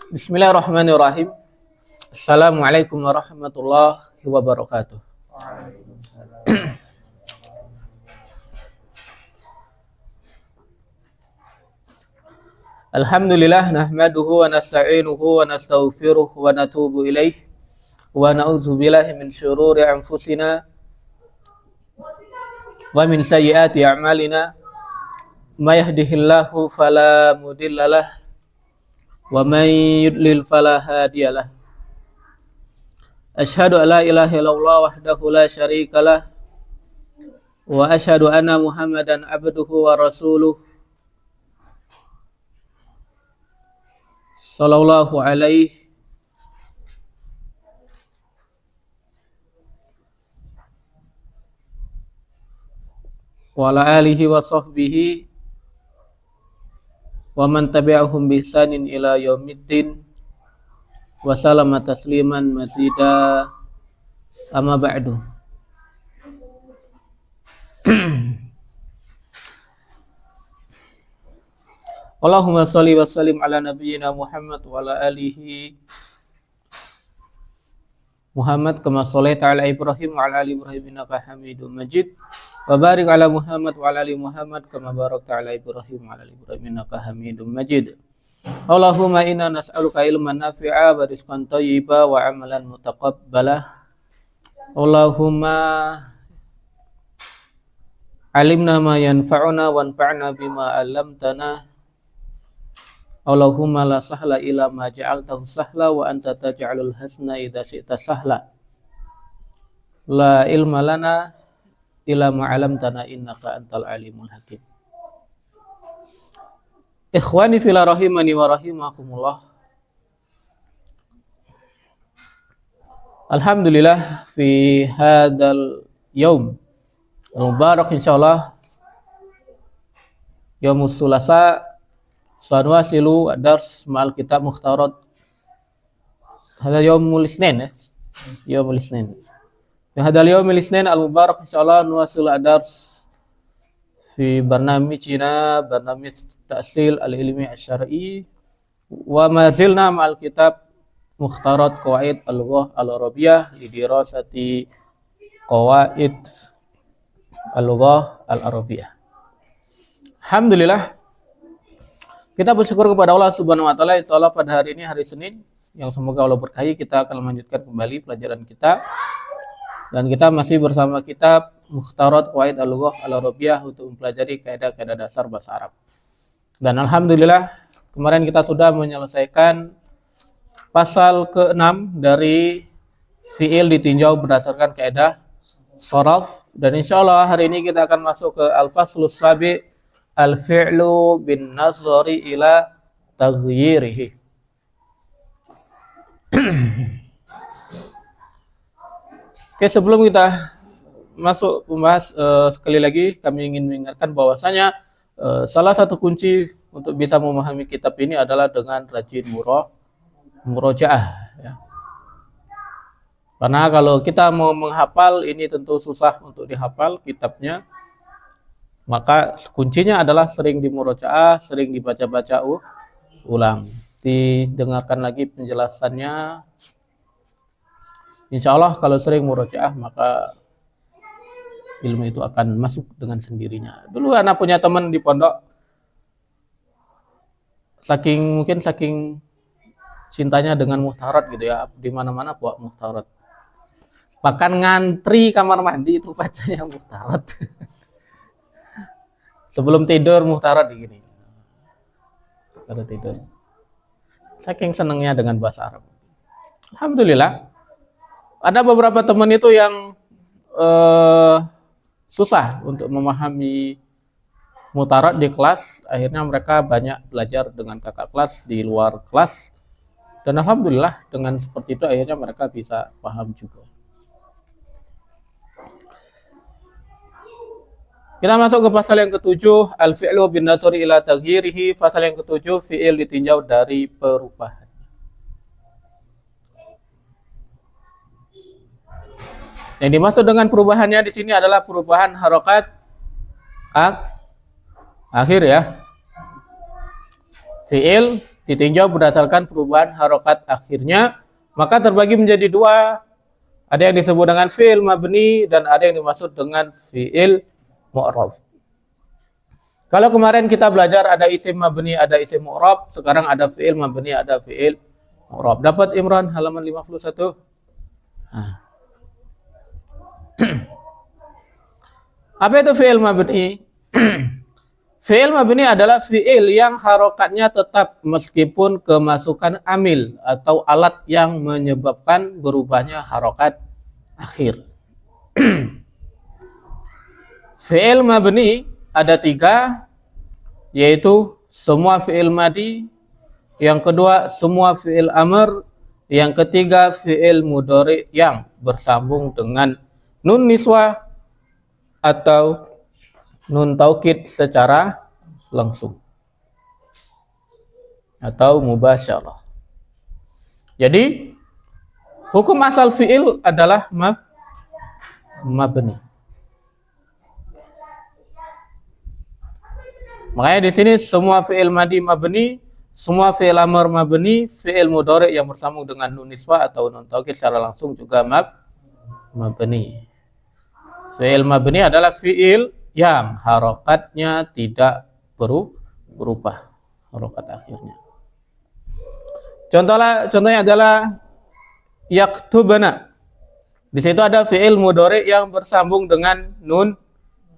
Bismillahirrahmanirrahim. Assalamualaikum warahmatullahi wabarakatuh. Alhamdulillah nahmaduhu wa nasta'inuhu wa nastaghfiruh wa natubu ilaih wa na'udzu billahi min syururi anfusina wa min sayyiati a'malina may yahdihillahu fala mudhillalah wa may yudlil fala hadiyalah. Asyhadu an la ilaha illallah wahdahu la syarikalah wa asyhadu anna Muhammadan abduhu wa rasuluh sallallahu alaihi wa ala alihi wa sahbihi wa man tabi'ahum bi ihsanin ila yaumiddin wa sallama tasliman mazida amma ba'du. Allahumma shalli wa sallim ala nabiyyina Muhammad wa ala alihi Muhammad kama shallaita ala Ibrahim wa ala ali Ibrahim innaka Hamidum Majid wa barik ala Muhammad wa ala ali Muhammad kama barakta ala Ibrahim wa ala ali Ibrahim innaka Hamidum Majid. Allahumma inna nas'aluka ilman nafi'a wa rizqan thayyiba wa amalan mutaqabbala. Allahumma alimna ma yanfa'una wanfa'na bima 'allamtana. Allahumma la sahla ila ma ja'altahu sahla wa anta taj'alul hasna idza syi'ta sahla. La ilma lana ila ma 'allamtana innaka antal alimul hakim. Ikhwani fil rahimani wa rahimakumullah. Alhamdulillah fi hadzal yaum mubarak insyaallah yaumus sulasa sanwasilu dars ma'al kitab mukhtarat hadal yaumul isnin yaumul isnin hadal yaumul isnin al mubarak insyaallah nuwasil dars fi barnamijina barnamij ta'sil al ilmi asy-syar'i wa ma zilna ma'al kitab mukhtarat qawaid al-lughah al-arabiyyah li dirasati qawaid al-lughah al-arabiyyah. Alhamdulillah kita bersyukur kepada Allah Subhanahu wa taala insyaallah pada hari ini hari Senin yang semoga Allah berkahi kita akan melanjutkan kembali pelajaran kita dan kita masih bersama kitab Mukhtarat Qawaid Al-Lughah Al-Arabiyyah untuk mempelajari kaidah-kaidah dasar bahasa Arab. Dan alhamdulillah kemarin kita sudah menyelesaikan pasal ke-6 dari fi'il ditinjau berdasarkan kaidah sharaf dan insyaallah hari ini kita akan masuk ke al-faslus sabi' al-fi'lu bin nazari ila taghyirihi. Oke, sebelum kita masuk membahas sekali lagi kami ingin mengingatkan bahwasanya salah satu kunci untuk bisa memahami kitab ini adalah dengan rajin murojaah ya. Karena kalau kita mau menghafal ini tentu susah untuk dihafal kitabnya. Maka kuncinya adalah sering dimurojaah, sering dibaca-baca ulang, didengarkan lagi penjelasannya. Insya Allah kalau sering murojaah maka ilmu itu akan masuk dengan sendirinya. Dulu anak punya teman di pondok, saking cintanya dengan muhtarat gitu ya, di mana-mana buat muhtarat. Bahkan ngantri kamar mandi itu bacanya muhtarat. Sebelum tidur muhtarat begini. Pada tidur. Saking senangnya dengan bahasa Arab. Alhamdulillah. Ada beberapa teman itu yang susah untuk memahami muhtarat di kelas. Akhirnya mereka banyak belajar dengan kakak kelas di luar kelas. Dan alhamdulillah dengan seperti itu akhirnya mereka bisa paham juga. Kita masuk ke pasal yang ke-7, al-fi'lu bin nazari ila taghyirihi. Pasal yang ke-7, fi'il ditinjau dari perubahan. Yang dimaksud dengan perubahannya di sini adalah perubahan harokat akhir ya. Fi'il ditinjau berdasarkan perubahan harokat akhirnya, maka terbagi menjadi dua. Ada yang disebut dengan fi'il mabni dan ada yang dimaksud dengan fi'il mu'rab. Kalau kemarin kita belajar ada isim mabni, ada isim mu'rab, sekarang ada fi'il mabni, ada fi'il mu'rab. Dapat Imran halaman 51? Nah. Apa itu fi'il mabni? Fi'il mabni adalah fi'il yang harokatnya tetap meskipun kemasukan amil atau alat yang menyebabkan berubahnya harokat akhir. Fi'il mabni ada 3, yaitu semua fi'il madi, yang kedua semua fi'il amr, yang ketiga fi'il mudhari yang bersambung dengan nun niswah atau nun taukid secara langsung atau mubasyarah. Jadi hukum asal fi'il adalah mabni. Makanya di sini semua fi'il madi mabni, semua fi'il amr mabni, fi'il mudhari yang bersambung dengan nun niswah atau nun taukid secara langsung juga mabni. Fi'il mabni adalah fi'il yang harokatnya tidak berubah harokat akhirnya. Contohnya adalah yaktubana. Di situ ada fi'il mudhari yang bersambung dengan nun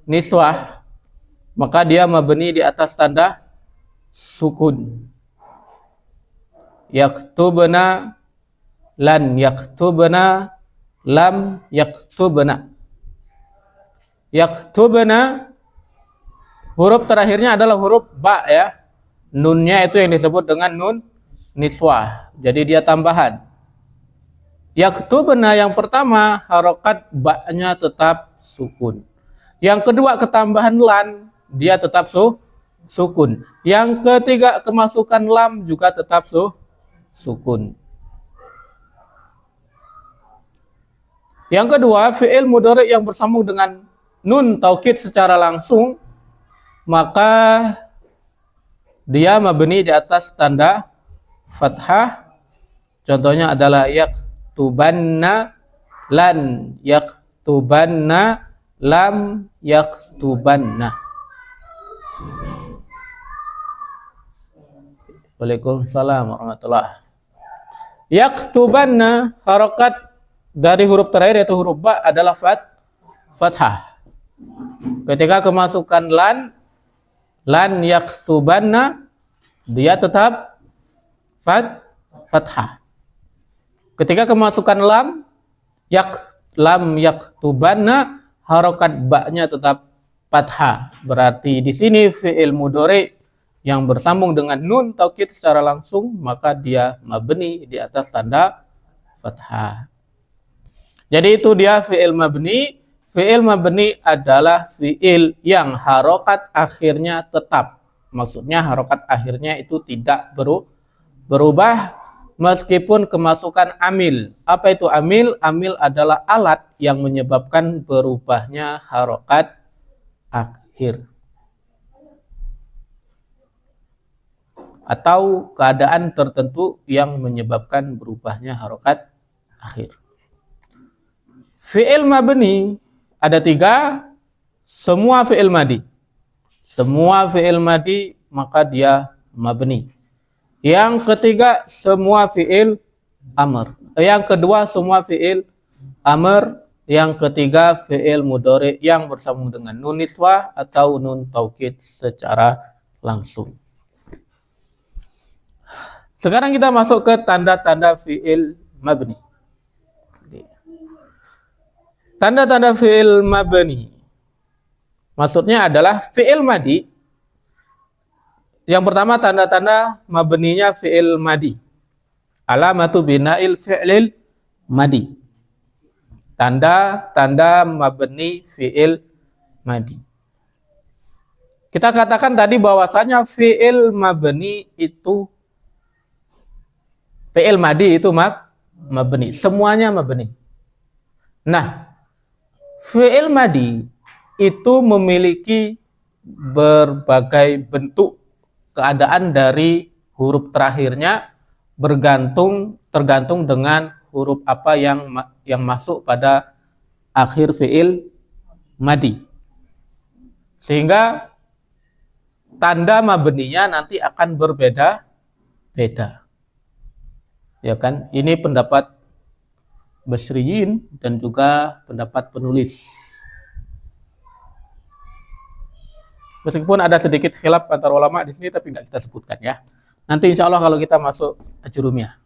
niswah, maka dia mabni di atas tanda sukun. Yaktubana, lan yaktubana, lam yaktubana. Yaktubna, huruf terakhirnya adalah huruf ba ya. Nunnya itu yang disebut dengan nun niswah. Jadi dia tambahan. Yaktubna yang pertama harokat ba-nya tetap sukun. Yang kedua ketambahan lan, dia tetap sukun. Yang ketiga kemasukan lam juga tetap sukun. Yang kedua fi'il mudhari yang bersambung dengan nun taukid secara langsung, maka dia mabni di atas tanda fathah. Contohnya adalah yaktubanna, lan yaktubanna, lam yaktubanna. Waalaikumsalam warahmatullahi. Yaktubanna, harokat dari huruf terakhir yaitu huruf ba adalah fathah. Ketika kemasukan lan yaktubanna, dia tetap fathah. Ketika kemasukan lam yaktubanna, harokat ba-nya tetap fathah. Berarti di sini fi'il mudhari yang bersambung dengan nun taukid secara langsung, maka dia mabni di atas tanda fathah. Jadi itu dia fi'il mabni. Fi'il mabni adalah fi'il yang harokat akhirnya tetap. Maksudnya harokat akhirnya itu tidak berubah meskipun kemasukan amil. Apa itu amil? Amil adalah alat yang menyebabkan berubahnya harokat akhir. Atau keadaan tertentu yang menyebabkan berubahnya harokat akhir. Fi'il mabni ada 3, semua fi'il madi. Semua fi'il madi maka dia mabni. Yang ketiga semua fi'il amr. Yang kedua semua fi'il amr. Yang ketiga fi'il mudhari yang bersambung dengan nun niswah atau nun taukid secara langsung. Sekarang kita masuk ke tanda-tanda fi'il mabni. Tanda-tanda fi'il mabni maksudnya adalah fi'il madi. Yang pertama tanda-tanda mabninya fi'il madi. Alamatu bina'il fi'il madi. Tanda-tanda mabni fi'il madi. Kita katakan tadi bahwasanya fi'il mabni itu fi'il madi itu mabni, semuanya mabni. Nah, fi'il madi itu memiliki berbagai bentuk keadaan dari huruf terakhirnya tergantung dengan huruf apa yang masuk pada akhir fi'il madi. Sehingga tanda mabninya nanti akan berbeda-beda. Ya kan? Ini pendapat Basriyin dan juga pendapat penulis. Meskipun ada sedikit khilaf antara ulama di sini, tapi nggak kita sebutkan ya. Nanti insya Allah kalau kita masuk Ajurumiyah.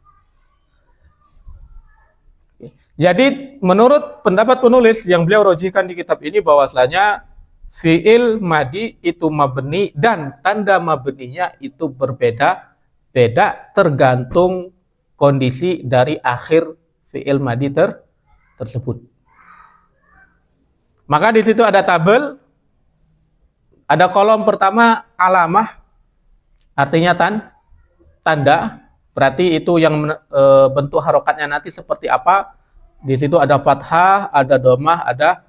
Jadi menurut pendapat penulis yang beliau rojihkan di kitab ini bahwasanya fi'il madi itu mabni dan tanda mabninya itu berbeda-beda tergantung kondisi dari akhir fi'il madi tersebut. Maka di situ ada tabel. Ada kolom pertama alamah, artinya tanda, berarti itu yang bentuk harokatnya nanti seperti apa. Di situ ada fathah, ada domah, ada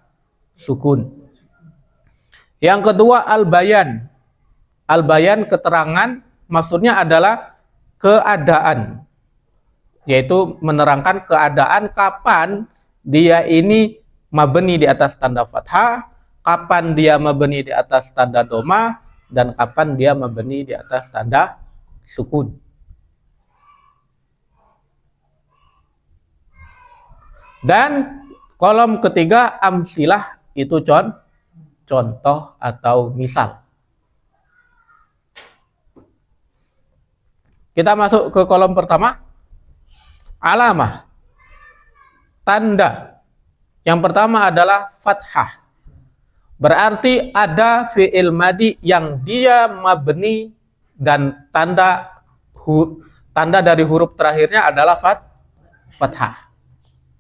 sukun. Yang kedua al-bayan. Al-bayan keterangan, maksudnya adalah keadaan, yaitu menerangkan keadaan kapan dia ini mabni di atas tanda fathah, kapan dia mabni di atas tanda domah, dan kapan dia mabni di atas tanda sukun. Dan kolom ketiga amsilah, itu contoh atau misal. Kita masuk ke kolom pertama. Alamah, tanda. Yang pertama adalah fathah. Berarti ada fi'il madi yang dia mabni dan tanda dari huruf terakhirnya adalah fathah.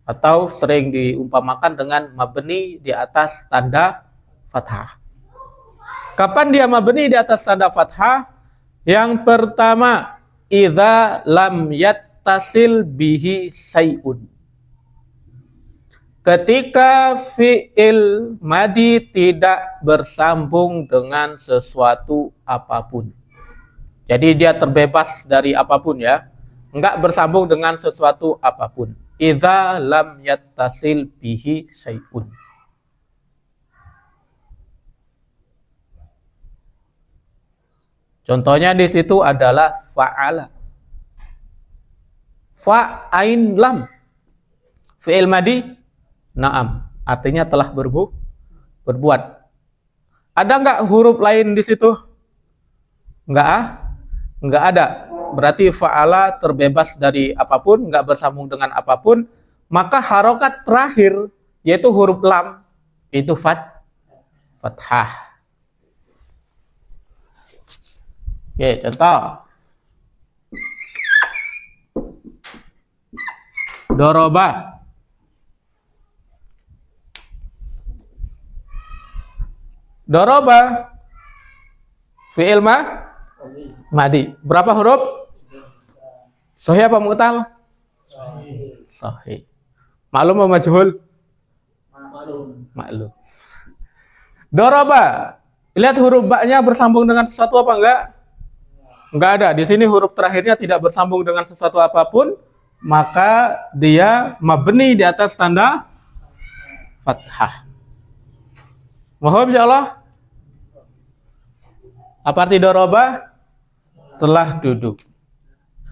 Atau sering diumpamakan dengan mabni di atas tanda fathah. Kapan dia mabni di atas tanda fathah? Yang pertama, idza lam yattasil bihi syai'un. Ketika fi'il madi tidak bersambung dengan sesuatu apapun. Jadi dia terbebas dari apapun ya. Enggak bersambung dengan sesuatu apapun. Idza lam yattasil bihi syai'un. Contohnya di situ adalah fa'ala. Fa'ain lam. Fi'il madi na'am, artinya telah berbuat. Ada nggak huruf lain di situ? Nggak ada. Berarti fa'ala terbebas dari apapun, nggak bersambung dengan apapun. Maka harokat terakhir, yaitu huruf lam, itu fathah. Oke, contoh. Doroba. Doroba fi'il madi. Berapa huruf? Sahih apa mu'tal? Sahih. Maklum apa majhul? Maklum. Doroba. Lihat huruf ba-nya bersambung dengan sesuatu apa enggak? Enggak ada. Di sini huruf terakhirnya tidak bersambung dengan sesuatu apapun, maka dia mabni di atas tanda fathah. Mohon insyaallah. Apa arti doroba? Telah duduk.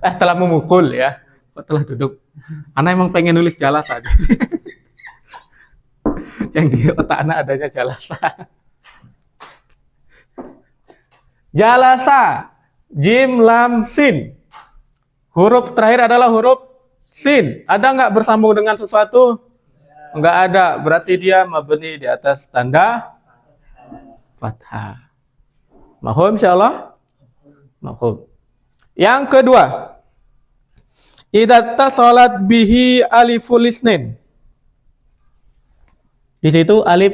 Telah memukul ya. Telah duduk. Anak emang pengen nulis jalasa. Yang di otak anak adanya jalasa. Jalasa. Jim, lam, sin. Huruf terakhir adalah huruf sin. Ada nggak bersambung dengan sesuatu? Nggak ada. Berarti dia mabni di atas tanda fathah. Mahum insyaallah? Mahum. Yang kedua, idza tasalat bihi aliful isnin. Di situ alif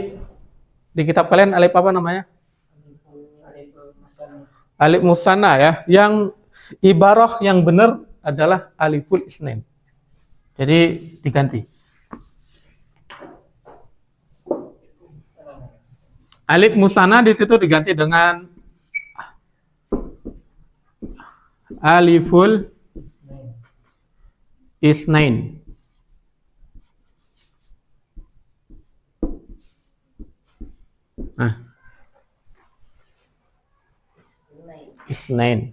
di kitab kalian alif apa namanya? Alif musanna ya. Yang ibarah yang benar adalah aliful isnin. Jadi diganti. Alif musanna di situ diganti dengan aliful isnain. Nah, isnain.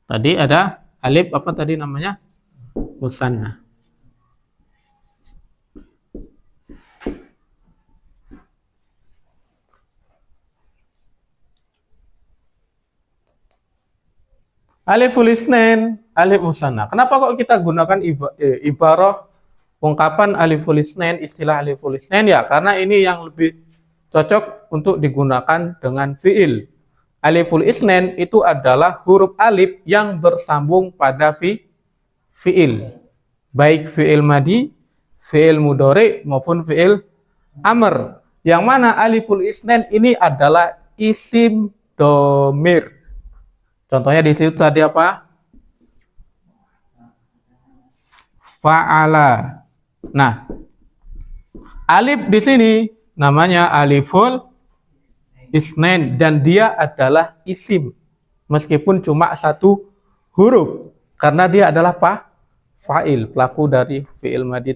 Tadi ada alif apa tadi namanya? Musanna. Aliful isnain, alif musanna. Kenapa kok kita gunakan ibarah ungkapan aliful isnain, istilah aliful isnain? Ya, karena ini yang lebih cocok untuk digunakan dengan fiil. Aliful isnain itu adalah huruf alif yang bersambung pada fiil. Baik fiil madi, fiil mudhari maupun fiil amr. Yang mana aliful isnain ini adalah isim domir. Contohnya di situ tadi apa? Fa'ala. Nah, alif di sini namanya aliful isnain dan dia adalah isim meskipun cuma satu huruf karena dia adalah fa'il, pelaku dari fi'il madi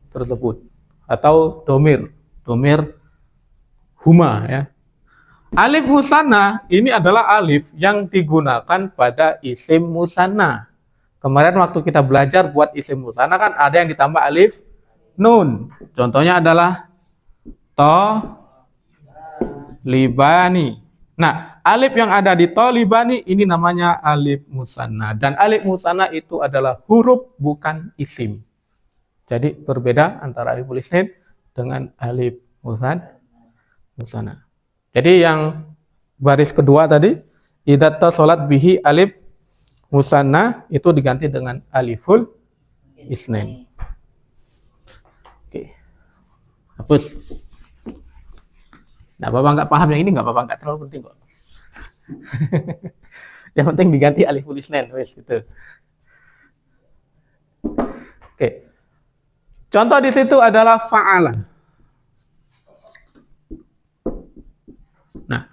tersebut atau domir huma ya. Alif musanna ini adalah alif yang digunakan pada isim musanna. Kemarin waktu kita belajar buat isim musanna kan ada yang ditambah alif nun. Contohnya adalah libani. Nah, alif yang ada di libani ini namanya alif musanna dan alif musanna itu adalah huruf bukan isim. Jadi berbeda antara alif isnain dengan alif musanna. Jadi yang baris kedua tadi idza tasalat bihi alif musanna itu diganti dengan aliful isnain. Oke. Hapus. Nah, Bapak nggak paham yang ini nggak apa-apa, nggak terlalu penting kok. Yang penting diganti aliful isnain, wes gitu. Oke. Contoh di situ adalah fa'ala. Nah,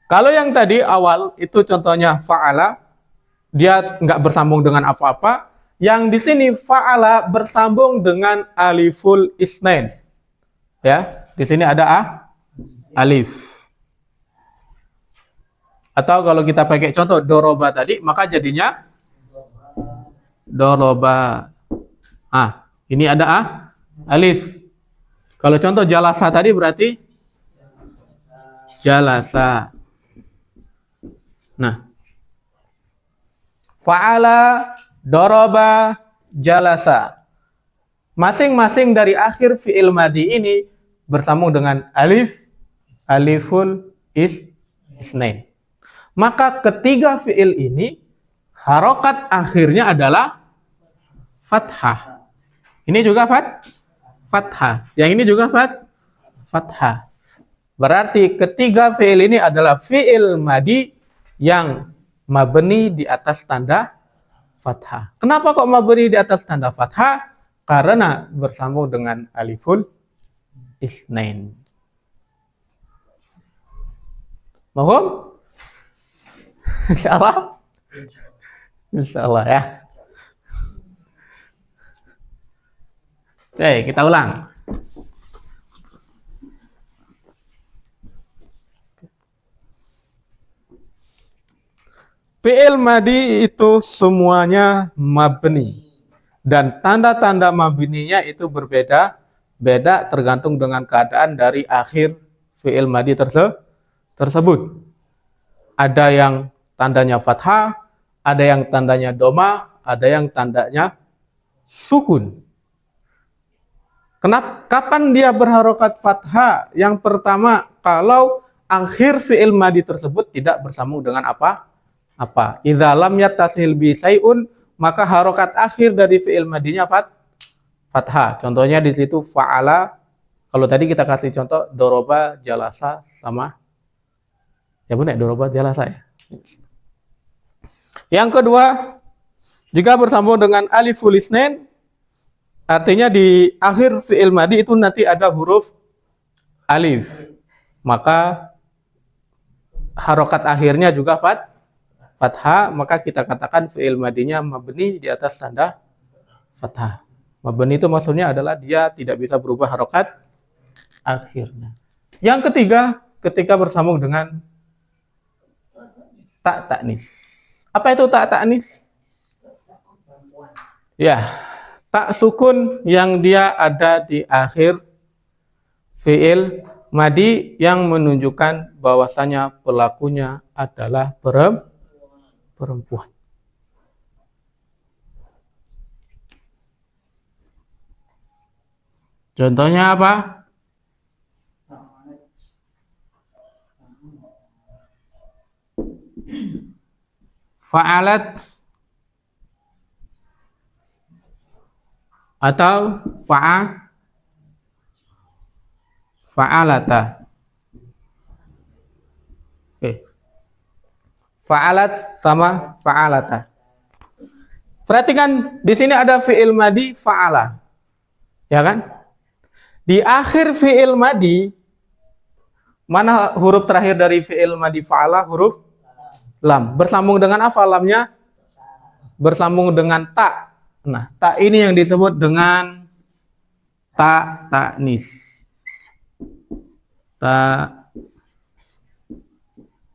kalau yang tadi awal itu contohnya fa'ala, dia nggak bersambung dengan apa-apa. Yang di sini fa'ala bersambung dengan aliful isnain. Ya, di sini ada alif. Atau kalau kita pakai contoh doroba tadi, maka jadinya doroba. Ini ada alif. Kalau contoh jalasa tadi berarti jalasa. Nah, fa'ala, doroba, jalasa. Masing-masing dari akhir fi'il madi ini bersambung dengan aliful isnain. Maka ketiga fi'il ini harokat akhirnya adalah fathah. Ini juga fathah. Yang ini juga fathah. Berarti ketiga fi'il ini adalah fi'il madi yang mabni di atas tanda fathah. Kenapa kok mabni di atas tanda fathah? Karena bersambung dengan aliful isnain. Mohon? Insyaallah. Insyaallah ya. Oke, kita ulang. Fi'il madi itu semuanya mabni. Dan tanda-tanda mabninya itu berbeda tergantung dengan keadaan dari akhir fi'il madi tersebut. Ada yang tandanya fathah, ada yang tandanya doma, ada yang tandanya sukun. Kapan dia berharokat fathah? Yang pertama, kalau akhir fi'il madi tersebut tidak bersambung dengan apa? Idza lam yattasil bi syai'un, maka harokat akhir dari fi'il madinya fathah. Contohnya di situ fa'ala. Kalau tadi kita kasih contoh doroba, jalasa sama ya benar doroba, jalasa ya. Yang kedua, jika bersambung dengan aliful isnain, artinya di akhir fi'il madi itu nanti ada huruf alif. Maka harokat akhirnya juga fathah, maka kita katakan fi'il madinya mabni di atas tanda fathah. Mabni itu maksudnya adalah dia tidak bisa berubah harokat akhirnya. Yang ketiga, ketika bersambung dengan tak ta'nis. Apa itu tak ta'nis? Ya, tak sukun yang dia ada di akhir fi'il madi yang menunjukkan bahwasanya pelakunya adalah perempuan. Contohnya apa? Fa'alat atau fa'alata. Fa'alat sama fa'alata. Perhatikan di sini ada fi'il madi fa'ala. Ya kan? Di akhir fi'il madi mana huruf terakhir dari fi'il madi fa'ala? Huruf lam. Bersambung dengan apa lamnya? Bersambung dengan ta. Nah, ta ini yang disebut dengan ta ta'nis.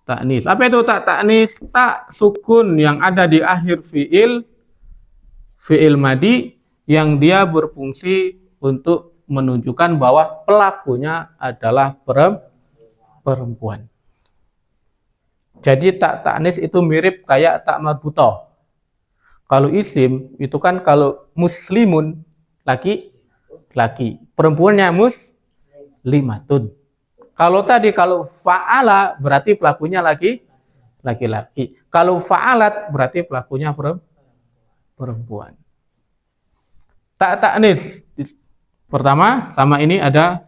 Ta'nis. Apa itu tak ta'nis? Tak sukun yang ada di akhir fi'il madi yang dia berfungsi untuk menunjukkan bahwa pelakunya adalah perempuan. Jadi tak ta'nis itu mirip kayak tak marbutoh. Kalau isim itu kan kalau muslimun laki, perempuannya muslimatun. Kalau fa'ala berarti pelakunya laki-laki. Kalau fa'alat berarti pelakunya perempuan. Tak ta'nis. Pertama sama ini ada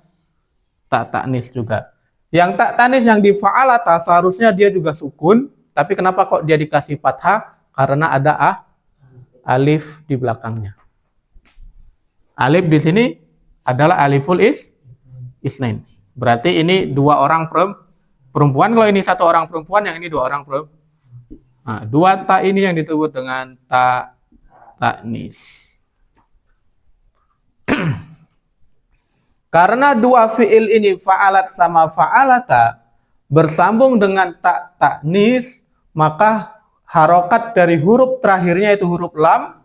tak ta'nis juga. Yang tak ta'nis yang di fa'alata seharusnya dia juga sukun, tapi kenapa kok dia dikasih fathah? Karena ada alif di belakangnya. Alif di sini adalah aliful isnain. Berarti ini dua orang perempuan. Kalau ini satu orang perempuan, yang ini dua orang perempuan. Nah, dua ta ini yang disebut dengan ta ta'nis. Karena dua fi'il ini fa'alat sama fa'alata bersambung dengan ta ta'nis, maka harokat dari huruf terakhirnya itu huruf lam,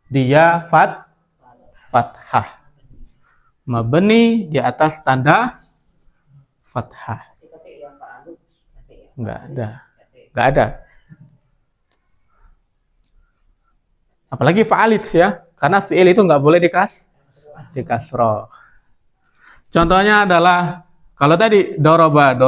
dia fathah. Mabni di atas tanda fathah. Enggak ada. Apalagi fa'alit ya, karena fi'il itu enggak boleh dikasroh. Contohnya adalah kalau tadi dorobat.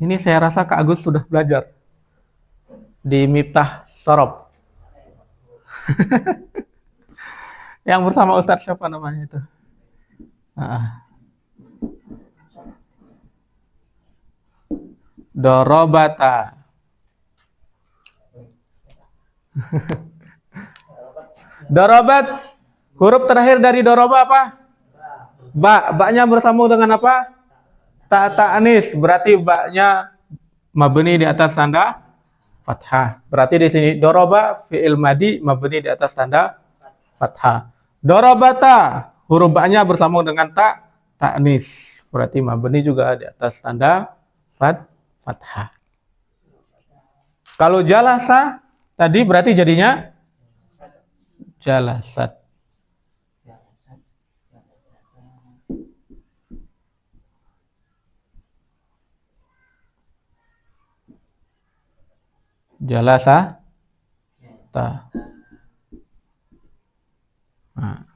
Ini saya rasa Kak Agus sudah belajar di Miftah Shorob. Yang bersama Ustadz siapa namanya itu? Dorobata. Dorobat. Huruf terakhir dari doroba apa? Ba-nya bersambung dengan apa? Ta ta'nis. Berarti ba-nya mabni di atas tanda fathah. Berarti di sini doroba fi'il madi mabni di atas tanda fathah. Dorobata. Huruf ba-nya bersambung dengan ta ta'nis. Berarti mabni juga di atas tanda fathah. Kalau jalasa tadi berarti jadinya jalasat. Jalasa ta. Nah.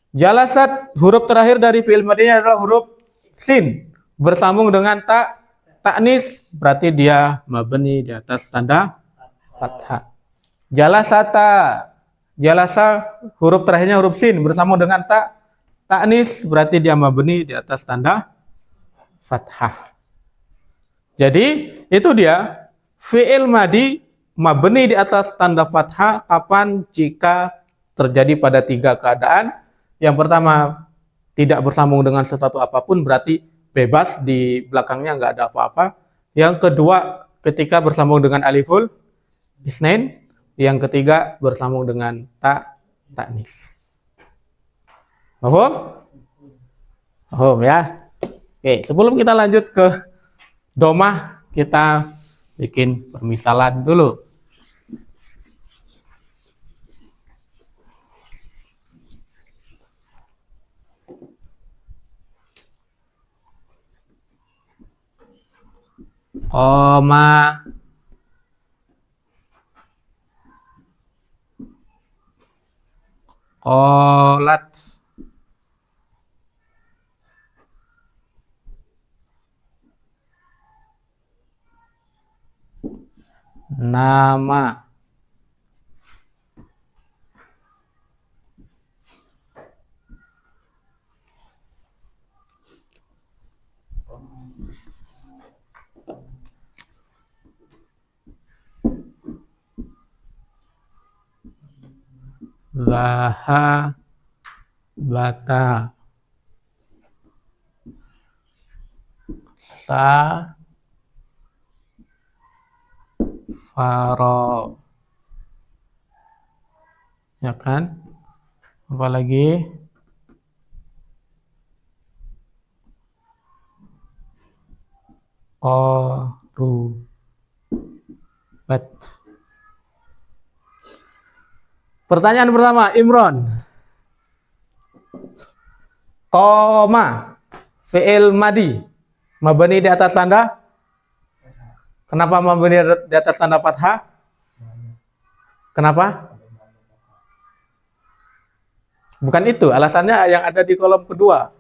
Jalasat huruf terakhir dari fi'il madinya adalah huruf sin bersambung dengan ta ta'nis, berarti dia mabni di atas tanda fathah. Jalasa huruf terakhirnya huruf sin bersambung dengan ta ta'nis, berarti dia mabni di atas tanda fathah. Jadi itu dia Fi'il madi mabni di atas tanda fathah kapan jika terjadi pada 3 keadaan. Yang pertama, tidak bersambung dengan sesuatu apapun, berarti bebas, di belakangnya nggak ada apa-apa. Yang kedua, ketika bersambung dengan aliful isnain. Yang ketiga, bersambung dengan ta'nis. Paham? Paham ya? Oke, sebelum kita lanjut ke domah, kita bikin permisalan dulu. Qoma, qalat, nama, zahabata, safaro, ya kan? Apalagi qarubat. Pertanyaan pertama, Imron. Qoma, fi'il madi, mabni di atas tanda. Kenapa mabni di atas tanda fathah? Kenapa? Bukan itu, alasannya yang ada di kolom kedua.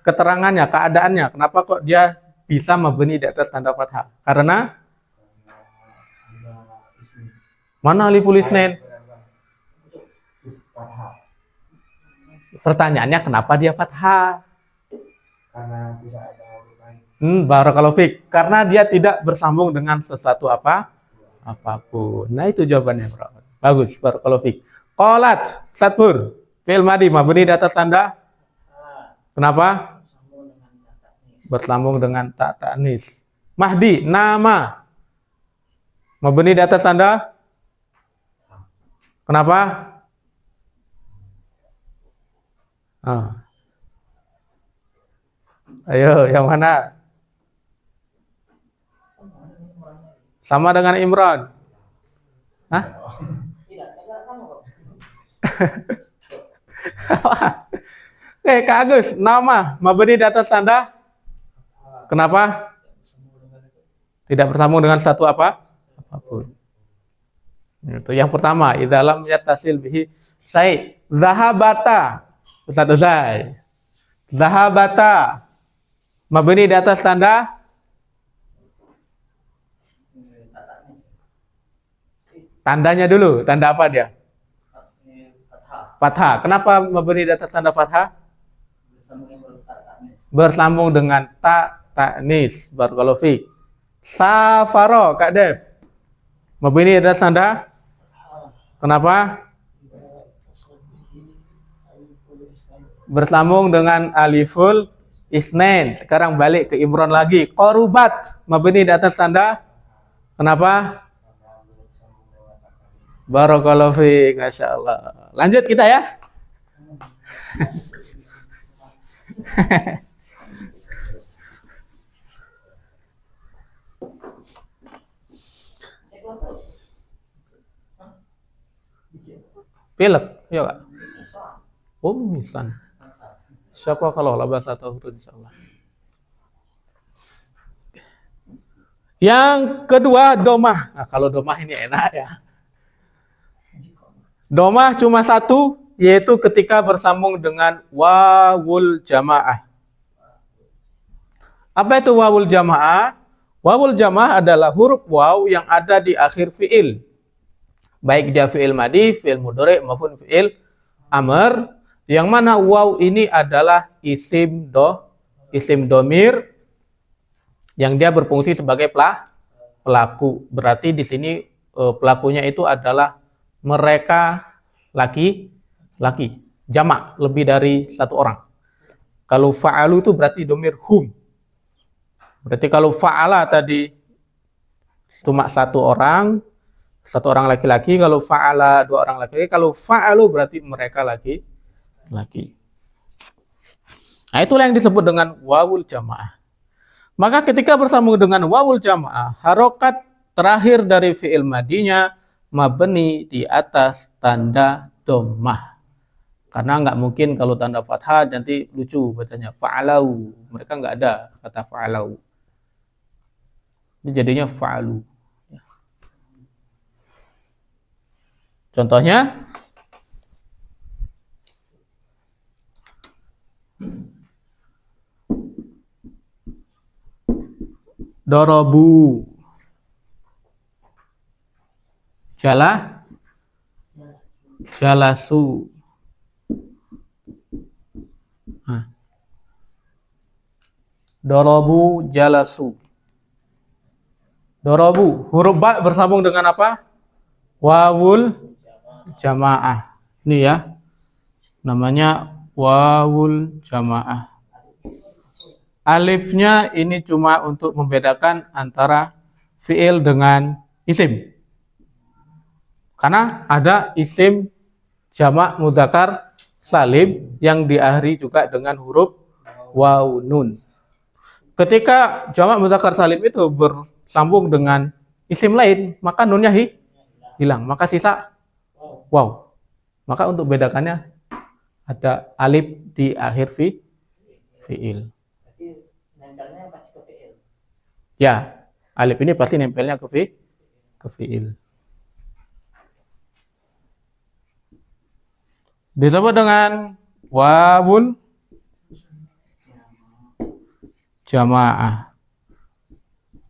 Keterangannya, keadaannya. Kenapa kok dia bisa mabni di atas tanda fathah? Karena mana aliful isnain? Pertanyaannya kenapa dia fathah? Karena tidak ada huruf lain. Barakallahu fik. Karena dia tidak bersambung dengan sesuatu apapun. Nah, itu jawabannya, bro. Bagus, barakallahu fik. Qalat, satbur, fi'il madi mabni di atas tanda. Kenapa? Bersambung dengan ta ta'nis. Mahdi, nama, mabni di atas tanda. Kenapa? Ayo, yang mana? Sama dengan Imran. Hah? Oke, Kak Agus, nama mabni di atas tanda. Kenapa? Tidak bersambung dengan satu apapun. Itu yang pertama, idza lam yattasil bihi sai. Zahabata. Ustaz Uzai. Zahabata. Mabni di atas tanda. Tandanya dulu, tanda apa dia? Fathah. Kenapa mabni di atas tanda fathah? Bersambung dengan ta'nis. Barakallahu fiik. Safaro, Kak Dep. Mabni di atas tanda. Kenapa? Bersambung dengan aliful isnain. Sekarang balik ke Imron lagi. Qarubat, mabni di atas tanda. Kenapa? Barakallahu fiik, masyaallah. Lanjut kita ya. Pilek, ya Kak. Oh, misan. Siapa kalau labas atau huruf insyaallah. Yang kedua, domah. Nah, kalau domah ini enak ya. Domah cuma satu, yaitu ketika bersambung dengan wawul jamaah. Apa itu wawul jamaah? Wawul jamaah adalah huruf waw yang ada di akhir fi'il. Baik dia fi'il madi, fi'il mudhari' maupun fi'il amr, yang mana waw ini adalah isim domir yang dia berfungsi sebagai pelaku. Berarti di sini pelakunya itu adalah mereka laki-laki. Jamak, lebih dari satu orang. Kalau fa'alu itu berarti domir hum. Berarti kalau fa'ala tadi cuma satu orang laki-laki. Kalau fa'ala dua orang laki-laki. Kalau fa'alu berarti mereka laki-laki. Nah, itulah yang disebut dengan wawul jamaah. Maka ketika bersambung dengan wawul jamaah, harokat terakhir dari fi'il madinya mabni di atas tanda dhammah. Karena nggak mungkin kalau tanda fathah nanti lucu bacanya fa'alau. Mereka nggak ada kata fa'alau. Ini jadinya fa'alu. Contohnya dorobu, jalasu. Nah. Dorobu, jalasu. Dorobu, huruf ba bersambung dengan apa? Wawul jamaah. Ini ya, namanya wawul jamaah. Alifnya ini cuma untuk membedakan antara fi'il dengan isim. Karena ada isim jamak mudzakkar salim yang diakhiri juga dengan huruf waw nun. Ketika jamak mudzakkar salim itu bersambung dengan isim lain, maka nunnya hilang, maka sisa waw. Maka untuk bedakannya ada alif di akhir fi'il. Nempelnya pasti ke fi'il. Ya, alif ini pasti nempelnya ke fi'il. Disebut dengan wawul jamaah.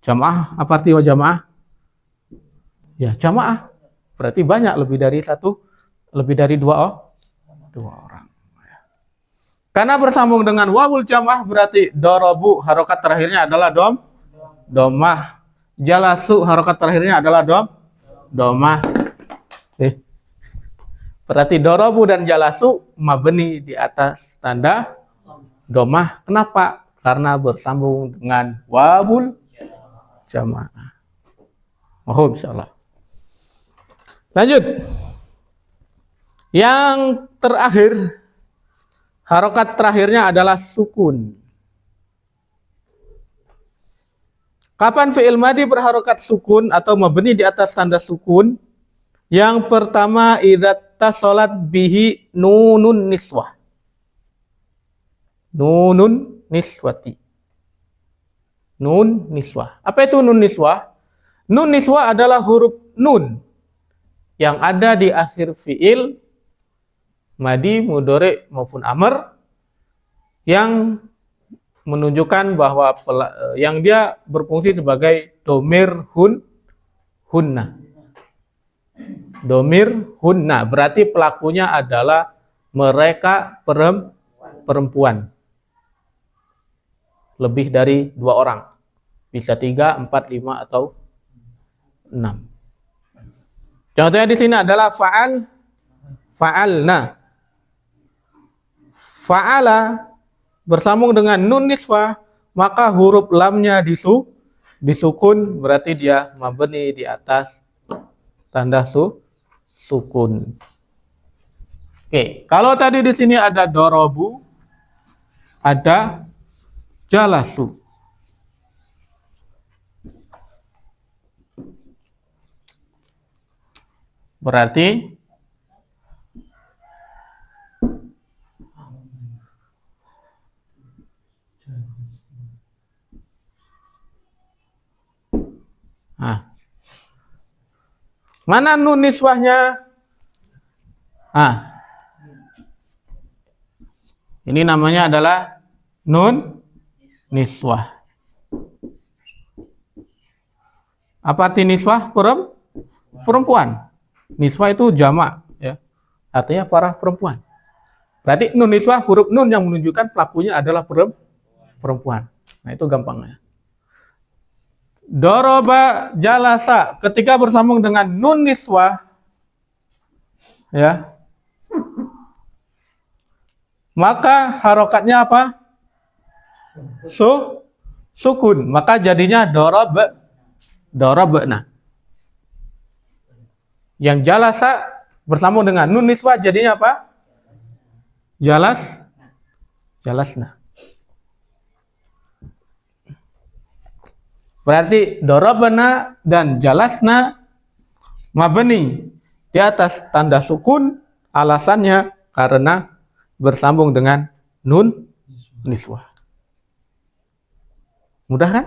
Jamaah, apa arti jamaah? Ya, jamaah. Berarti banyak, lebih dari dua orang. Karena bersambung dengan wawul jamaah berarti dorobu harokat terakhirnya adalah domah. Jalasu harokat terakhirnya adalah domah. Berarti dorobu dan jalasu mabni di atas tanda domah. Kenapa? Karena bersambung dengan wawul jamaah. Mohon insyaallah. Lanjut. Yang terakhir, harokat terakhirnya adalah sukun. Kapan fi'il madi berharokat sukun atau mabni di atas tanda sukun? Yang pertama, idza tasalat bihi nunun niswah. Nunun niswati. Nun niswah. Apa itu nun niswah? Nun niswah adalah huruf nun yang ada di akhir fi'il madi, mudhari maupun amr yang menunjukkan bahwa yang dia berfungsi sebagai domir hunna. Domir hunna berarti pelakunya adalah mereka perempuan. Lebih dari 2 orang. Bisa 3, 4, 5 atau 6. Contohnya di sini adalah fa'alna. Fa'ala bersambung dengan nun niswah, maka huruf lamnya disukun, berarti dia mabni di atas tanda sukun. Oke, kalau tadi di sini ada dorobu, ada jalasu. Berarti mana nun niswahnya? Ini namanya adalah nun niswah. Apa arti niswah? Perempuan. Niswah itu jamak, ya. Artinya para perempuan. Berarti nun niswah, huruf nun yang menunjukkan pelakunya adalah perempuan. Nah, itu gampangnya. Doroba jalasa ketika bersambung dengan nun niswah, ya, maka harokatnya apa? Sukun. Maka jadinya dorobna. Yang jalasa bersambung dengan nun niswah jadinya apa? Jalasna. Berarti dorobna dan jalasna mabni di atas tanda sukun, alasannya karena bersambung dengan nun niswah. Mudah kan?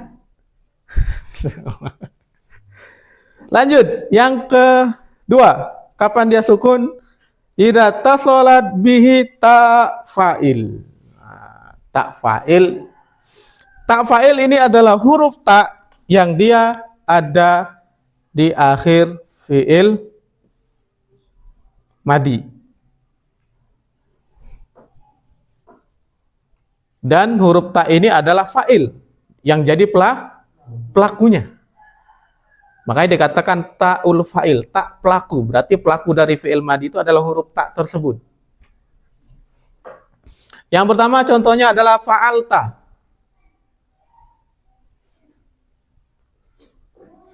Lanjut, yang kedua, kapan dia sukun? Idza tasalat bihi ta fa'il. Ta fa'il. Ta fa'il ini adalah huruf ta yang dia ada di akhir fi'il madi. Dan huruf ta ini adalah fa'il yang jadi pelakunya. Makanya dikatakan ta'ul fa'il, tak pelaku. Berarti pelaku dari fi'il madi itu adalah huruf ta tersebut. Yang pertama contohnya adalah fa'alta.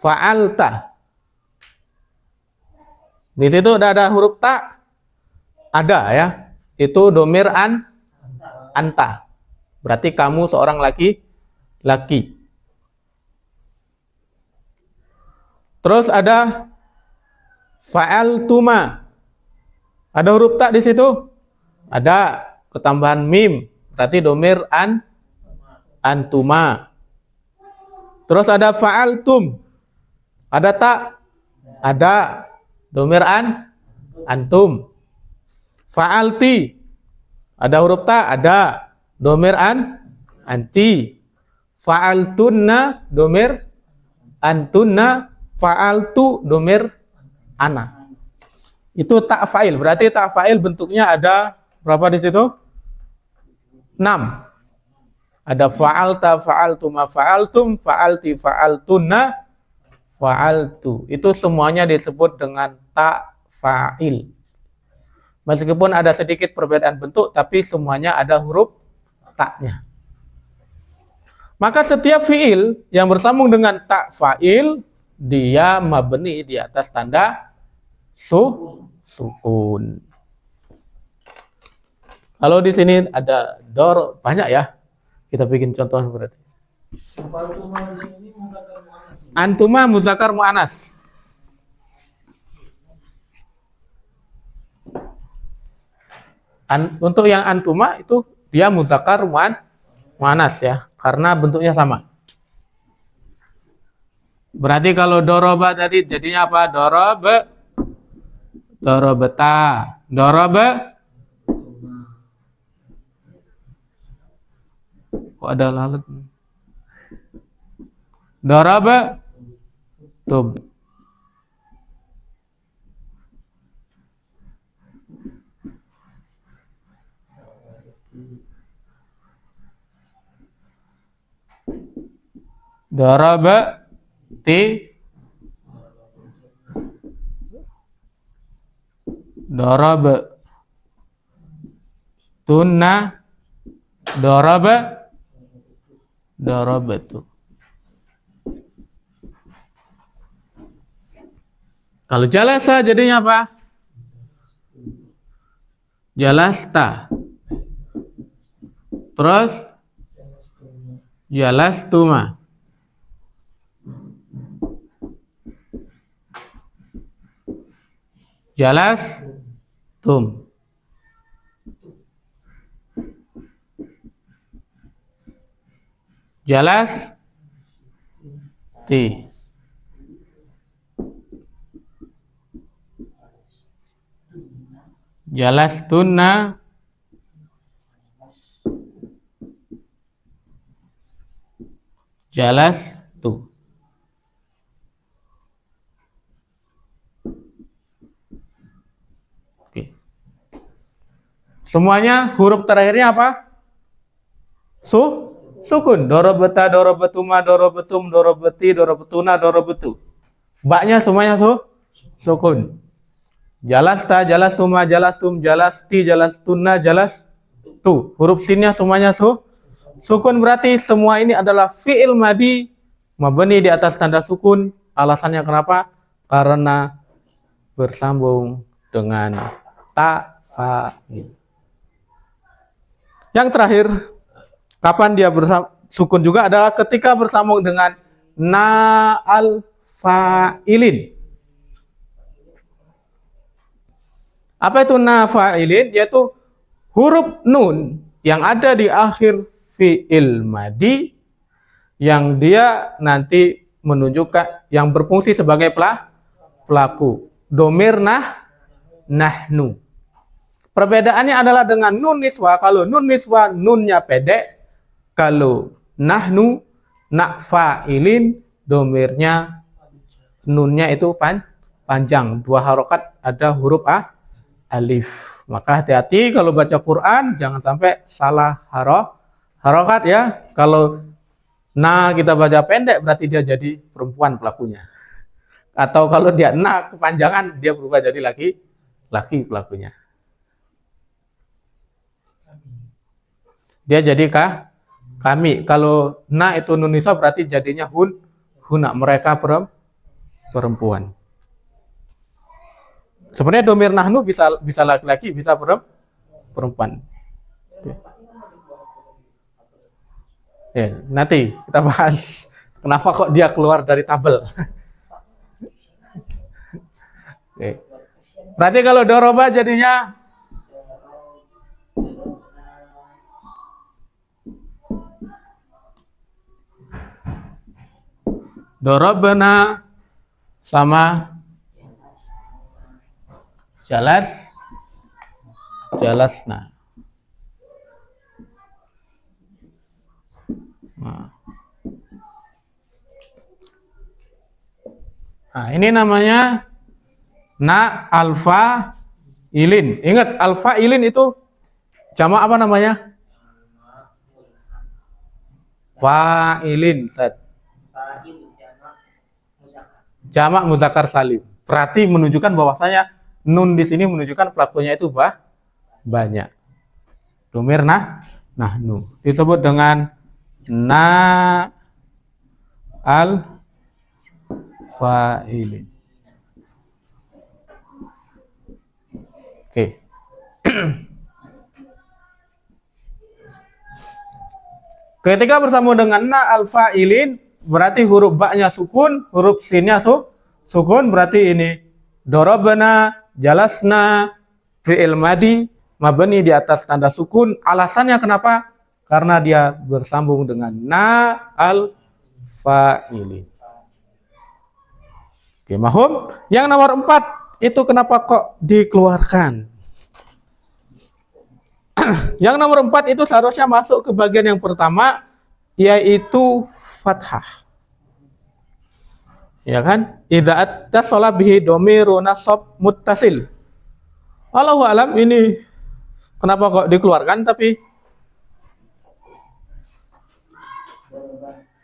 Fa'alta. Di situ ada huruf ta. Ada ya. Itu domir anta. Berarti kamu seorang laki. Terus ada fa'altuma. Ada huruf ta di situ? Ada ketambahan mim. Berarti domir antuma. Terus ada fa'altum. Ada tak? Ada domir antum. Fa'alti. Ada huruf ta? Ada domir anti. Fa'altunna domir antunna. Fa'altu domir ana. Itu tak fa'il. Berarti tak fa'il bentuknya ada berapa di situ? 6. Ada fa'alta, fa'altuma, fa'altum, fa'alti, fa'altunna, fa'altu. Itu semuanya disebut dengan tak fa'il. Meskipun ada sedikit perbedaan bentuk, tapi semuanya ada huruf taknya. Maka setiap fi'il yang bersambung dengan tak fa'il, dia mabni di atas tanda sukun. Kalau di sini ada banyak ya. Kita bikin contoh berarti. Antuma muzakkar muannas. Untuk yang antuma itu dia muzakkar muannas ya, karena bentuknya sama. Berarti kalau doroba tadi jadinya apa? Dorobeta. Doroba. Kok ada lalat? Doroba. Tub. Doroba. Daraba tunna darabatu. Kalau jalasa jadinya apa? Jalasta. Terus jalastuma. Jalastum. Jalasti. Jalastunna. Jalastu. Oke. Semuanya huruf terakhirnya apa? sukun. Dorobeta, dorobetuma, dorobetum, dorobeti, dorobetuna, dorobetu. Baknya semuanya sukun. Jalasta, jalastuma, jalastum, jalasti, jalastuna, jalastu. Huruf sinnya semuanya sukun, berarti semua ini adalah fi'il madi mabni di atas tanda sukun. Alasannya kenapa? Karena bersambung dengan ta fa'il. Yang terakhir, kapan dia sukun juga adalah ketika bersambung dengan na al fa'ilin. Apa itu na fa'ilin? Yaitu huruf nun yang ada di akhir fi'il madi yang dia nanti menunjukkan yang berfungsi sebagai pelaku. Domir nahnu. Perbedaannya adalah dengan nun niswa. Kalau nun niswa nunnya pendek, kalau nahnu na fa'ilin domirnya nunnya itu panjang. 2 harokat, ada huruf alif. Maka hati-hati kalau baca Quran jangan sampai salah harokat ya. Kalau na kita baca pendek berarti dia jadi perempuan pelakunya. Atau kalau dia na kepanjangan dia berubah jadi laki pelakunya. Dia jadi kami. Kalau na itu nun nisa berarti jadinya huna, mereka perempuan. Sebenarnya domir nahnu bisa laki-laki, bisa perempuan. Ya, nanti kita bahas kenapa kok dia keluar dari tabel. Oke. Berarti kalau doroba jadinya dorobana sama jalasna. Nah, ini namanya na alfa ilin. Ingat alfa ilin itu jamak apa namanya? Fa'ilin. Jamak muzakkar salim. Berarti menunjukkan bahwasanya nun di sini menunjukkan pelakunya itu banyak. Domir nahnu disebut dengan na al fa'ilin. Oke. Ketika bersambung dengan na al fa'ilin berarti huruf ba-nya sukun, huruf sin-nya sukun, berarti ini dorobana, jalasna, fi'il madi mabni di atas tanda sukun. Alasannya kenapa? Karena dia bersambung dengan na al fa'ilin. Oke, mahum. Yang nomor 4 itu kenapa kok dikeluarkan? Yang nomor 4 itu seharusnya masuk ke bagian yang pertama, yaitu fathah. Ya kan? Idza attasala bihi dhamiru nasab muttasil. Allahu alam ini kenapa kok dikeluarkan, tapi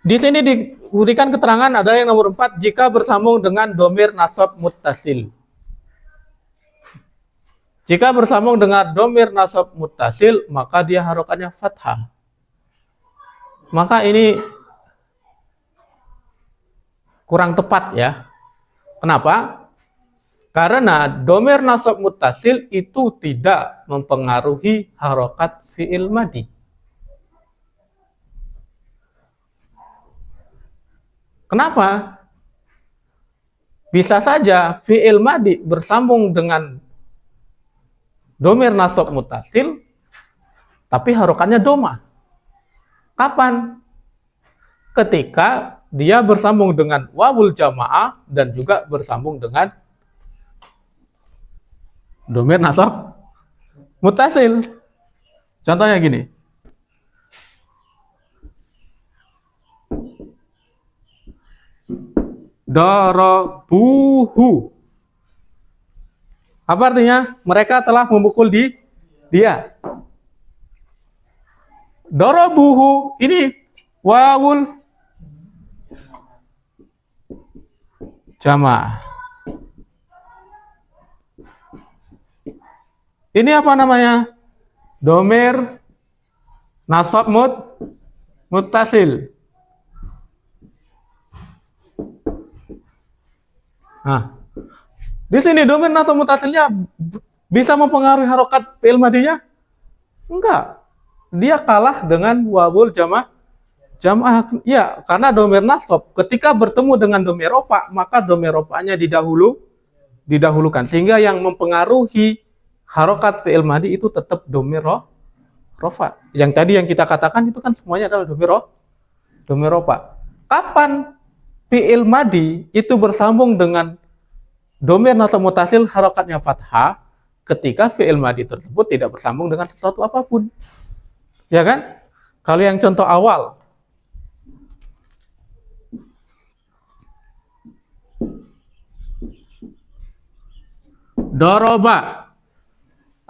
di sini diberikan keterangan ada yang nomor 4 jika bersambung dengan dhamir nasab muttasil. Jika bersambung dengan dhamir nasab muttasil, maka dia harokatnya fathah. Maka ini kurang tepat ya. Kenapa? Karena dhamir nasab muttasil itu tidak mempengaruhi harokat fi'il madi. Kenapa? Bisa saja fi'il madi bersambung dengan dhamir nasab muttasil tapi harokatnya dhamma. Kapan? Ketika dia bersambung dengan wawul jamaah dan juga bersambung dengan dhamir nasab muttasil. Contohnya gini. Darabuhu. Apa artinya? Mereka telah memukul dia. Darabuhu ini wawul jamaah. Ini apa namanya? Domir nasab muttasil. Nah, di sini domir nasab muttasilnya bisa mempengaruhi harokat fi'il madhinya? Enggak. Dia kalah dengan wawul jamaah. Ya, karena domir nasab ketika bertemu dengan domir rofa, maka domir rofanya didahulukan, sehingga yang mempengaruhi harokat fi'il madhi itu tetap domir rofa. Yang tadi yang kita katakan itu kan semuanya adalah domir rofa. Kapan fi'il madhi itu bersambung dengan domir nasab muttasil harokatnya fathah? Ketika fi'il madhi tersebut tidak bersambung dengan sesuatu apapun. Ya kan? Kalau yang contoh awal, doroba.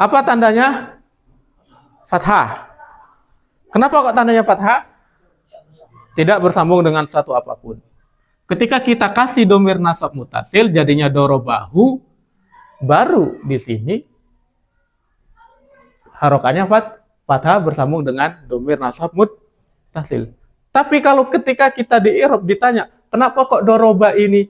Apa tandanya? Fathah. Kenapa kok tandanya fathah? Tidak bersambung dengan satu apapun. Ketika kita kasih domir nasab muttasil, jadinya dorobahu, baru di sini harokatnya fathah bersambung dengan domir nasab muttasil. Tapi kalau ketika kita di i'rab ditanya, kenapa kok doroba ini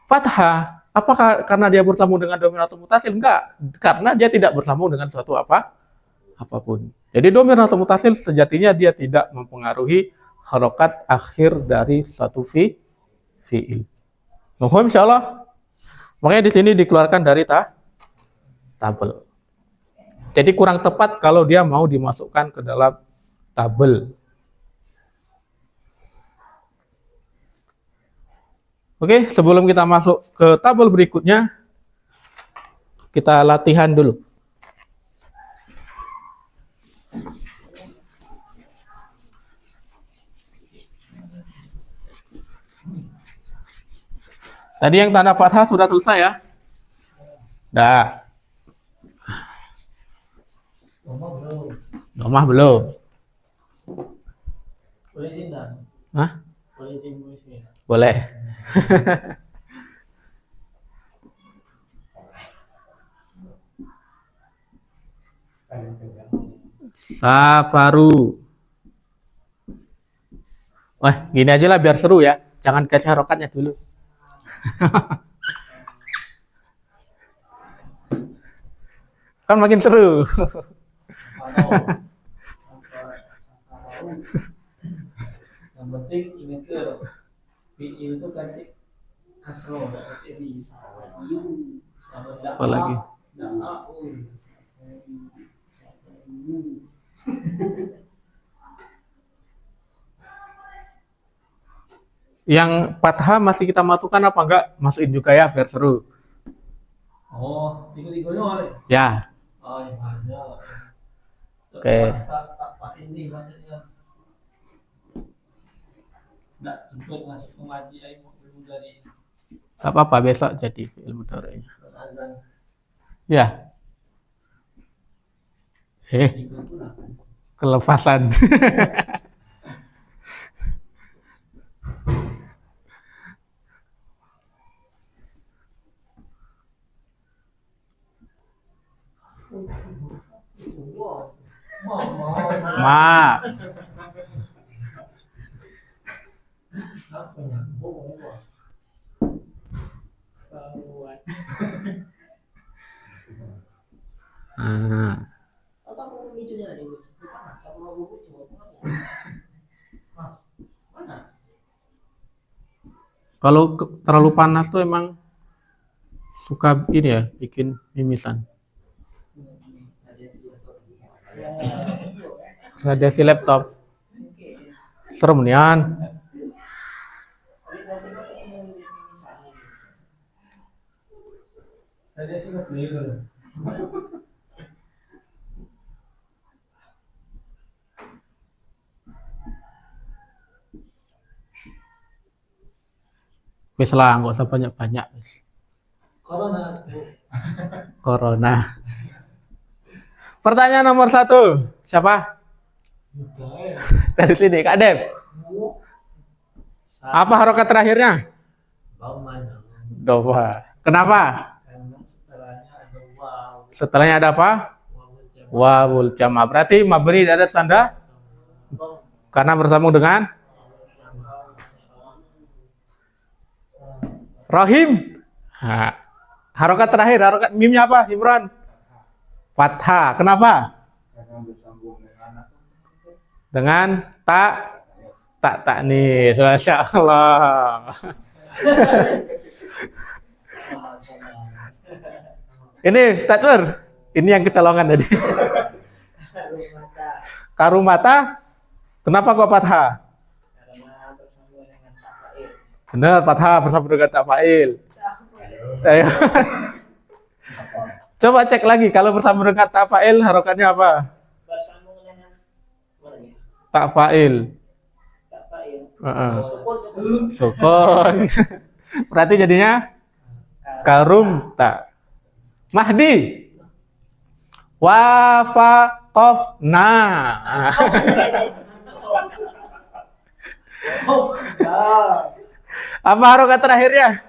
fathah? Apakah karena dia bersambung dengan domir nasab muttasil? Enggak, karena dia tidak bersambung dengan suatu apapun. Jadi domir nasab muttasil sejatinya dia tidak mempengaruhi harokat akhir dari satu fi'il. Mohon insyaallah. Makanya di sini dikeluarkan dari tabel. Jadi kurang tepat kalau dia mau dimasukkan ke dalam tabel. Oke, sebelum kita masuk ke tabel berikutnya, kita latihan dulu. Tadi yang tanda fathah sudah selesai ya? Dah. Domah belum. Boleh izin tak? Hah? Boleh izin puisi. Boleh. Safaru. Wah, gini aja lah biar seru ya. Jangan kasih harokatnya dulu. Kan makin seru. Yang penting ingat ke fi'il itu ganti kasroh, berarti ri. Apa lagi? Yang fathah masih kita masukkan apa enggak? Masukin juga ya biar seru. Oh, tiga-tiganya ada. Ya. Oh, yang ada. Oke. Pak ini maksudnya. Enggak jemput masuk ke ngaji ilmu dari Enggak apa-apa besok jadi ilmu mudhari'nya. azan. Ya. Kelepasan. Ma. Apa kamu misunya ada di panas? Sama mau bubuk coba. Mas, mana? Kalau terlalu panas tuh emang suka ini ya, bikin mimisan. Radiasi laptop. Serem nian. Radiasi nuklir. Wis lah, nggak usah banyak-banyak. Corona. Corona. Pertanyaan nomor 1. Siapa? Dari sini, Kak Dep. Apa harokat terakhirnya? Bauman. Doma. Kenapa? Karena setelahnya ada waw. Setelahnya ada apa? Wawul jama. Berarti mabni ada tanda karena bersambung dengan rahim. Harokat terakhir, harokat mimnya apa? Imran? Fathah. Kenapa? Karena bersambung Dengan tak nih. Masya Allah. Ini statement. Ini yang kecolongan tadi. Karumata. Kenapa kok fathah? Karena bersambung dengan tafail. Benar, fathah bersambung dengan tak fa'il. Ayo. Coba cek lagi kalau bersambung dengan tak fa'il harokatnya apa? Bersambung dengan mana ya? Tak fa'il. Tafail. Sukun. Sukun. Berarti jadinya karum tak. Mahdi. Wafaqofna. Apa harokat terakhirnya?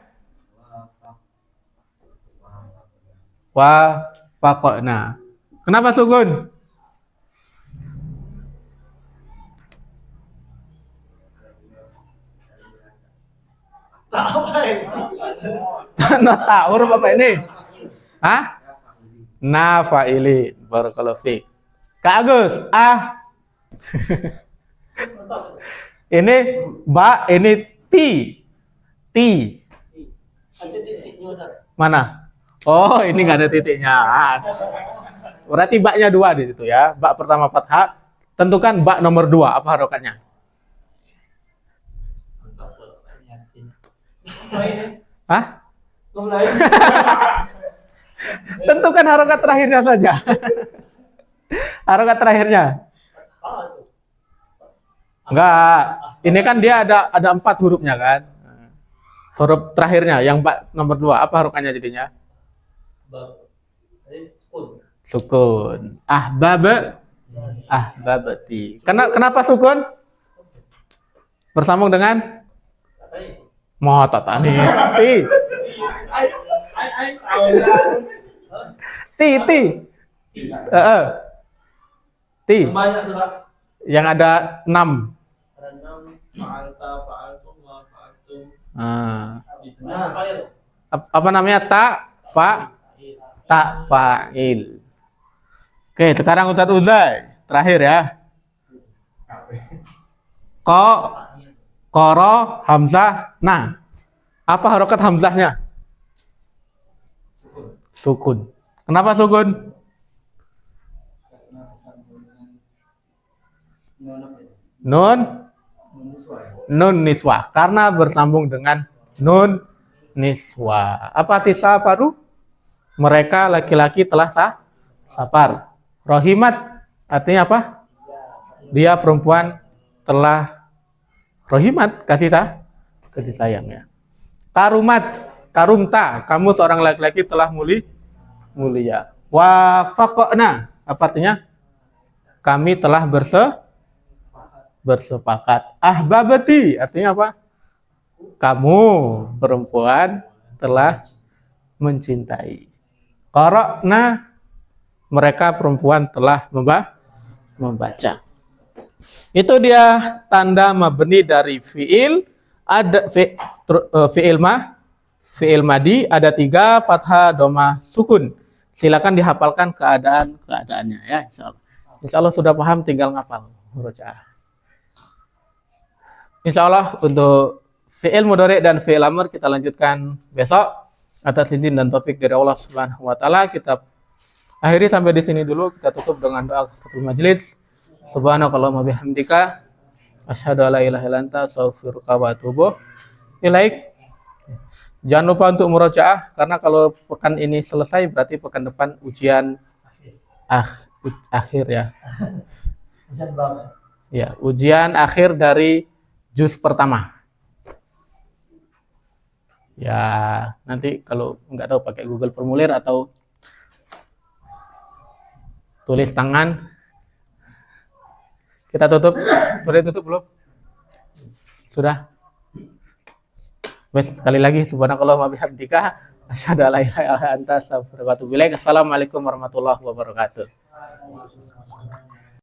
Wafaqna. Kenapa sukun? Nah, huruf apa ini? Hah? Nafaili. Barakallahu fiik. Kak Agus, ini ba, ini ti. Ada titiknya Ustaz. Mana? Oh, ini nggak ada titiknya. Berarti baknya dua di situ ya. Bak pertama fathah. Tentukan bak nomor 2. Apa harokatnya? Hah? Tentukan harokat terakhirnya saja. Harokat terakhirnya. Enggak. Ini kan dia ada 4 hurufnya kan. Huruf terakhirnya yang bak nomor 2. Apa harokatnya jadinya? Sukun. Ahbabati. Kenapa sukun? Bersambung dengan Motatani. Ti. Ti. Banyak tuh Kak. Yang ada 6. Karena fa'alta, fa'altum, wa fa'altum. Nah, Fa'il. apa namanya? Tak fa'il. Oke, sekarang Ustadz Uzay. Terakhir ya. Qoro, hamzah, nah. Apa harokat hamzahnya? Sukun. Kenapa sukun? Nun niswah. Karena bersambung dengan nun niswah. Apa tisafaru? Mereka laki-laki telah safar. Rohimat artinya apa? Dia perempuan telah rohimat, kasih sayang ya. Karumta, kamu seorang laki-laki telah mulia. Wafaqna, apa artinya? Kami telah bersepakat. Ahbabati, artinya apa? Kamu perempuan telah mencintai. Qara'na, mereka perempuan telah membaca. Itu dia tanda mabni dari fiil. Ada fiil madi ada 3, fathah, dhamma, sukun. Silakan dihafalkan keadaannya ya, insyaallah. Insyaallah sudah paham, tinggal ngafal murojaah. Insyaallah untuk fiil mudhari dan fiil amr kita lanjutkan besok atas izin dan taufik dari Allah Subhanahu wa taala. Kita akhiri sampai di sini dulu, kita tutup dengan doa kafaratul majelis. Subhanakallahumma bihamdika asyhadu alla ilaha illa anta astaghfiruka wa atubu ilaik. Jangan lupa untuk murojaah karena kalau pekan ini selesai berarti pekan depan ujian akhir ya. Ujian banget. Ya, ujian akhir dari juz pertama. Ya, nanti kalau nggak tahu pakai Google Formulir atau tulis tangan. Kita tutup. Boleh tutup belum? Sudah? Baik, sekali lagi subhanakallahumma bihamdika asyhadu an la ilaha illa anta astaghfiruka wa atubu ilaik. Assalamualaikum warahmatullahi wabarakatuh.